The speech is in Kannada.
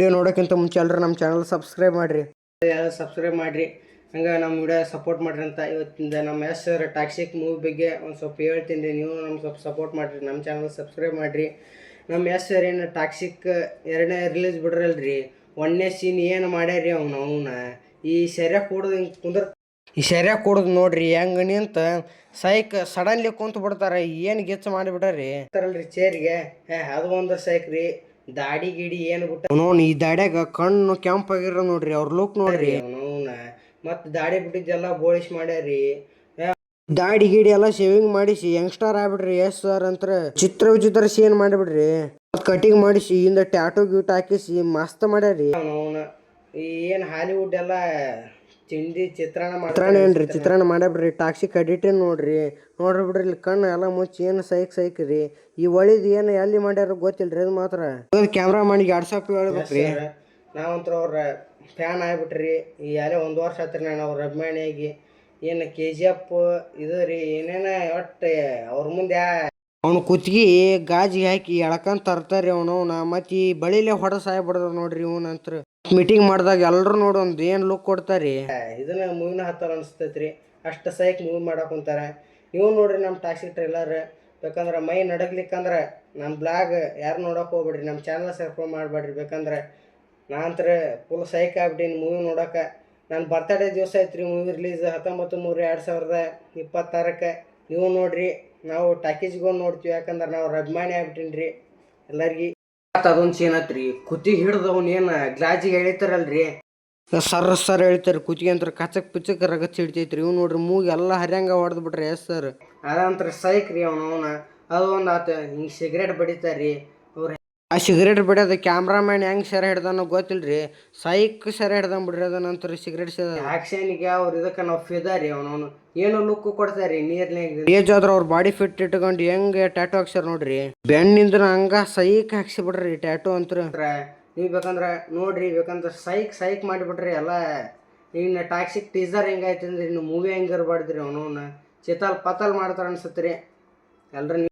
ವಿಡಿಯೋ ನೋಡೋಕ್ಕಿಂತ ಮುಂಚೆ ಎಲ್ಲರೂ ನಮ್ಮ ಚಾನಲ್ ಸಬ್ಸ್ಕ್ರೈಬ್ ಮಾಡಿರಿ ಹಂಗೆ ನಮ್ಮ ವಿಡಿಯೋ ಸಪೋರ್ಟ್ ಮಾಡಿರಿ ಅಂತ ಇವತ್ತಿಂದ ನಮ್ಮ ಎಸ್ ಸರ್ ಟಾಕ್ಸಿಕ್ ಮೂವಿ ಬಗ್ಗೆ ಒಂದು ಸ್ವಲ್ಪ ಹೇಳ್ತೀನಿ ರೀ. ನೀವು ನಮ್ಗೆ ಸ್ವಲ್ಪ ಸಪೋರ್ಟ್ ಮಾಡಿರಿ, ನಮ್ಮ ಚಾನಲ್ ಸಬ್ಸ್ಕ್ರೈಬ್ ಮಾಡಿರಿ. ನಮ್ಮ ಎಸ್ ಸರ್ ಏನು ಟಾಕ್ಸಿಕ್ ಎರಡನೇ ರಿಲೀಸ್ ಬಿಡ್ರಲ್ರಿ, ಒಂದನೇ ಸೀನ್ ಏನು ಮಾಡ್ಯಾರಿ ಅವನ ಈ ಸೆರ್ಯಾಗ ಕೂಡೋದು ಹಿಂಗೆ ಕೂಡೋದು ನೋಡ್ರಿ ಹೆಂಗೆ ನಿಂತ ಸೈಕ್ ಸಡನ್ಲಿ ಕುಂತು ಬಿಡ್ತಾರೆ. ಏನು ಗಿಚ್ಚ ಮಾಡಿಬಿಟ್ರಿ ತರಲ್ರಿ ಚೇರಿಗೆ. ಅದು ಒಂದು ಸೈಕ್ ರೀ. ದಾಡಿ ಗಿಡಿ ಏನು ಬಿಟ್ಟ ನೋನ್ ಈ ದಾಡ್ಯಾಗ ಕಣ್ಣು ಕೆಂಪಾಗಿರೋ ನೋಡ್ರಿ, ಅವ್ರ ಲುಕ್ ನೋಡ್ರಿ. ಅವನವನ ಮತ್ತು ದಾಡಿ ಬಿಟ್ಟಿದ್ದೆಲ್ಲ ಬೋಳಿಸ್ ಮಾಡ್ಯಾರಿ. ದಾಡಿ ಗಿಡಿ ಎಲ್ಲ ಶೇವಿಂಗ್ ಮಾಡಿಸಿ ಯಂಗ್ಸ್ಟಾರ್ ಆಗ್ಬಿಡ್ರಿ ಎಸ್ ಸರ್ ಅಂತ ವಿಚಿತ್ರ ಸೀನ್ ಮಾಡಿಬಿಡ್ರಿ. ಮತ್ತು ಕಟಿಂಗ್ ಮಾಡಿಸಿ ಇಂದ ಟ್ಯಾಟೋ ಗ್ಯೂಟ್ ಹಾಕಿಸಿ ಮಸ್ತ್ ಮಾಡ್ಯಾರಿ. ಅವನವನ ಏನು ಹಾಲಿವುಡ್ ಎಲ್ಲ ತಿಂಡಿ ಚಿತ್ರಾನ್ನ ಏನ್ರಿ ಚಿತ್ರಾನ್ನ ಮಾಡ್ಯಾಬ್ರಿ. ಟಾಕ್ಸಿಕ್ ಅಡಿಟ್ ನೋಡ್ರಿ ಬಿಡ್ರಿ ಇಲ್ಲಿ ಕಣ್ಣು ಎಲ್ಲ ಮುಚ್ಚಿ ಏನು ಸೈಕ್ ರೀ. ಈ ಒಳಿದ್ ಏನು ಎಲ್ಲಿ ಮಾಡ್ಯಾರ ಗೊತ್ತಿಲ್ರಿ. ಅದು ಮಾತ್ರ ಕ್ಯಾಮ್ರಾ ಮಾಡಿಗೆ 2,000 ಹೇಳ್ಬೇಕ್ರಿ. ನಾವಂತರ ಅವ್ರ ಫ್ಯಾನ್ ಆಗ್ಬಿಟ್ರಿ. ಈ ಯಾರೇ 1 ವರ್ಷ ಆತ್ರಿ ನಾನು ಅವ್ರ ಅಭಿಮಾನಿಯಾಗಿ. ಏನು KGF ಇದು ರೀ ಏನೇನ ಒಟ್ಟು ಅವ್ರ ಮುಂದೆ ಅವ್ನು ಕುತ್ತಿಗೆ ಗಾಜಿಗೆ ಹಾಕಿ ಎಳ್ಕೊಂಡ್ ತರ್ತಾರಿ ಅವನವನ. ಮತ್ತು ಈ ಬಳಿಲೆ ಹೊಡೆಸಾಯ್ಬಿಡ್ದ ನೋಡ್ರಿ ಇವನಂತ್ರ. ಮೀಟಿಂಗ್ ಮಾಡಿದಾಗ ಎಲ್ಲರೂ ನೋಡಿ ಒಂದು ಏನು ಲುಕ್ ಕೊಡ್ತಾರಿ. ಇದನ್ನ ಮೂವಿನ ಹತ್ತಲ್ಲ ಅನಿಸ್ತೈತ್ರಿ. ಅಷ್ಟು ಸೈಕ್ ಮೂವಿ ಮಾಡಕ್ಕೆ ಕುಂತಾರೆ. ನೀವು ನೋಡ್ರಿ ನಮ್ಮ ಟಾಕ್ಸಿಕ್ ಟ್ರೈಲರ್. ಬೇಕಂದ್ರೆ ಮೈ ನಡಗ್ಲಿಕ್ಕಂದ್ರೆ ನಮ್ಮ ಬ್ಲಾಗ್ ಯಾರು ನೋಡೋಕೆ ಹೋಗ್ಬೇಡ್ರಿ, ನಮ್ಮ ಚಾನಲ್ ಸಬ್ಸ್ಕ್ರೈಬ್ ಮಾಡಬೇಡ್ರಿ. ಬೇಕಂದ್ರೆ ನಾನಂತರ ಫುಲ್ ಸೈಕ್ ಆಗ್ಬಿಟ್ಟಿನಿ ಮೂವಿ ನೋಡೋಕೆ. ನನ್ನ ಬರ್ತಡೇ ದಿವಸ ಐತ್ರಿ ಮೂವಿ ರಿಲೀಸ್ 19/3/2026. ನೀವು ನೋಡ್ರಿ. ನಾವು ಟಾಕೀಸ್ಗೆ ಹೋಗಿ ನೋಡ್ತೀವಿ, ಯಾಕಂದ್ರೆ ನಾವು ಅಭಿಮಾನಿ ಆಗ್ಬಿಟ್ಟಿನಿ ರೀ ಎಲ್ಲರಿಗೆ. ಅದೊಂದು ಸೀನ್ ಐತ್ರಿ, ಕುತ್ತಿಗೆ ಹಿಡ್ದವ್ನು ಏನು ಗ್ಲಾಜಿಗೆ ಎಳಿತಾರಲ್ರಿ, ಸರ್ ಹೇಳ್ತಾರೆ ಕುತ್ತಿಗೆ ಅಂತ ಕಚಕ್ ರಗತ್ ಹಿಡ್ತೈತ್ರಿ. ಇವ್ ನೋಡ್ರಿ ಮೂಗಿ ಎಲ್ಲ ಹರ್ಯಂಗ ಹೊಡೆದ್ ಬಿಟ್ರಿ ಎಸ್ ಸರ್. ಅದಂತ್ರ ಸೈಕ್ ರೀ ಅವನವನ. ಅದು ಒಂದು ಆತ ಹಿಂಗೆ ಸಿಗರೇಟ್ ಬಡಿತಾರ್ರಿ ಅವ್ರು. ಆ ಸಿಗರೇಟ್ ಬಡಿಯೋದು ಕ್ಯಾಮ್ರಾಮ್ಯಾನ್ ಹೆಂಗೆ ಸೆರೆ ಹಿಡ್ದಾನೋ ಗೊತ್ತಿಲ್ರಿ. ಸೈಕ್ ಸೆರೆ ಹಿಡ್ದಂಗ್ ಬಿಡ್ರಿ ಅದನ್ನಂತರ ಸಿಗರೇಟ್ ಆಕ್ಷನ್ಗೆ ಅವ್ರು. ಇದಕ್ಕೆ ನಾವು ಫಿದಾರಿ ಅವನವನು. ಏನು ಲುಕ್ ಕೊಡ್ತಾರಿ ನೀರ್ನಾಗ. ಏಜ್ ಆದ್ರೆ ಅವ್ರ ಬಾಡಿ ಫಿಟ್ ಇಟ್ಕೊಂಡು ಹೆಂಗೆ ಟ್ಯಾಟೋ ಹಾಕ್ಸ್ಯಾರ ನೋಡ್ರಿ. ಬೆನ್ನಿಂದ ಹಂಗ ಸೈಕ್ ಹಾಕ್ಸಿ ಬಿಡ್ರಿ ಟ್ಯಾಟೋ ಅಂತ. ನೀವು ಬೇಕಂದ್ರೆ ನೋಡ್ರಿ, ಬೇಕಂದ್ರೆ ಸೈಕ್ ಮಾಡಿಬಿಟ್ರಿ ಎಲ್ಲ. ಇನ್ನು ಟಾಕ್ಸಿಕ್ ಟೀಸರ್ ಹೆಂಗೈತೆ ಅಂದ್ರೆ ಇನ್ನು ಮೂವಿ ಹೆಂಗಿರ್ಬಾರ್ದ್ರಿ ಅವನವನ್ನ ಚಿತ್ತಲ್ ಪತಲ್ ಮಾಡ್ತಾರೆ ಅನ್ಸತ್ರಿ ಎಲ್ರು.